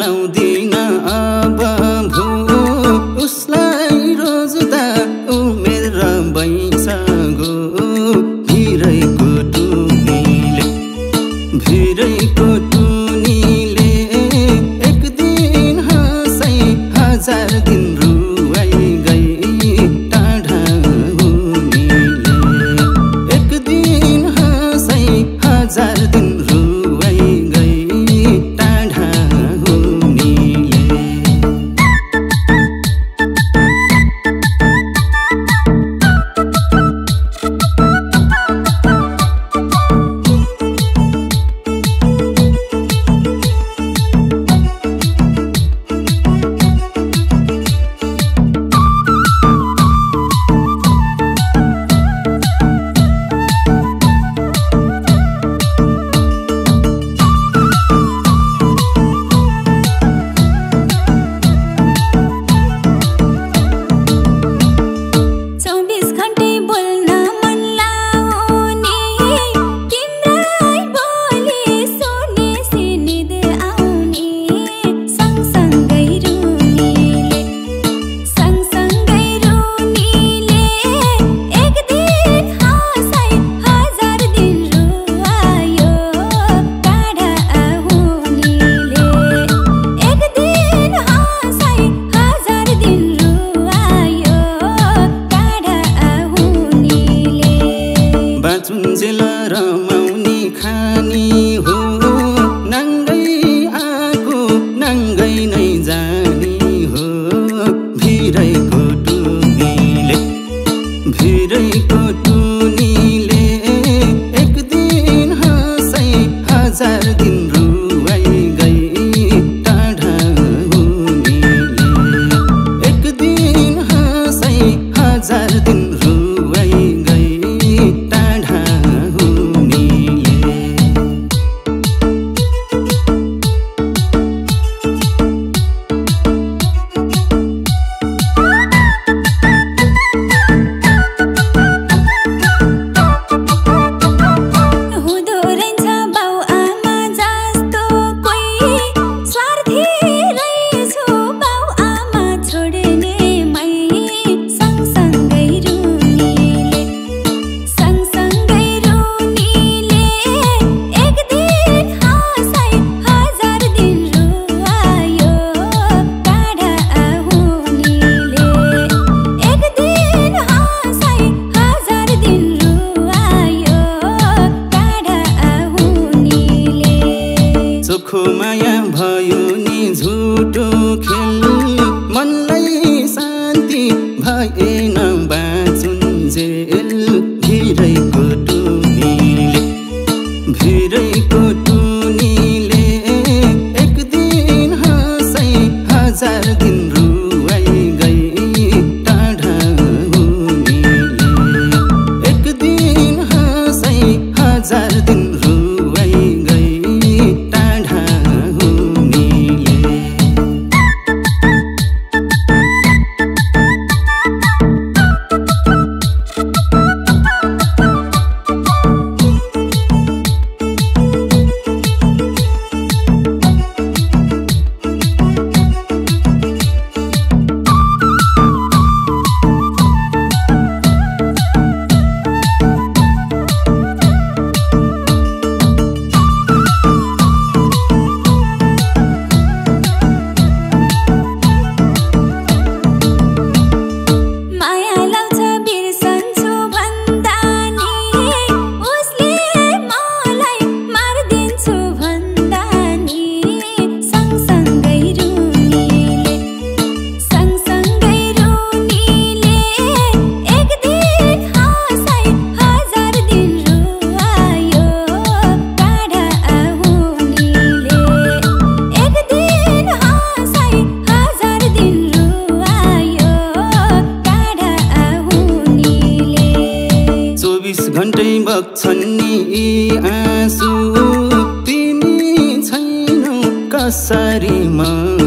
लाउँदिन अब भो उसलाई रोज्दा उमेर भइसक्यो भिरैको टुनीले एक दिन हाँसै हजार दिन रुवाई गई टाढा हुनेले एक दिन हाँसै हजार दिन रुवाई गई टाढा हुनेले बाँचुन्जेल रमाउने खानी हो नाङ्गै आएको नाङ्गै नै जाने हो भिरैको टुनीले एक दिन हाँसै हजार दिन रुवाई गई टाढा हुनेले एक दिन हाँसै हजार दिन रुवाई गई चोखो माया भयो नि झुटो खेल मनलाई शान्ति भएन बाँचुन्जेल भिरैको टुनीले एक दिन हाँसै हजार दिन रुवाई गई टाढा हुनेले एक दिन हाँसै हजार दिन रुवाई गई घन्टै बग्छन् नि आँसु तिमी छैनौ कसरी म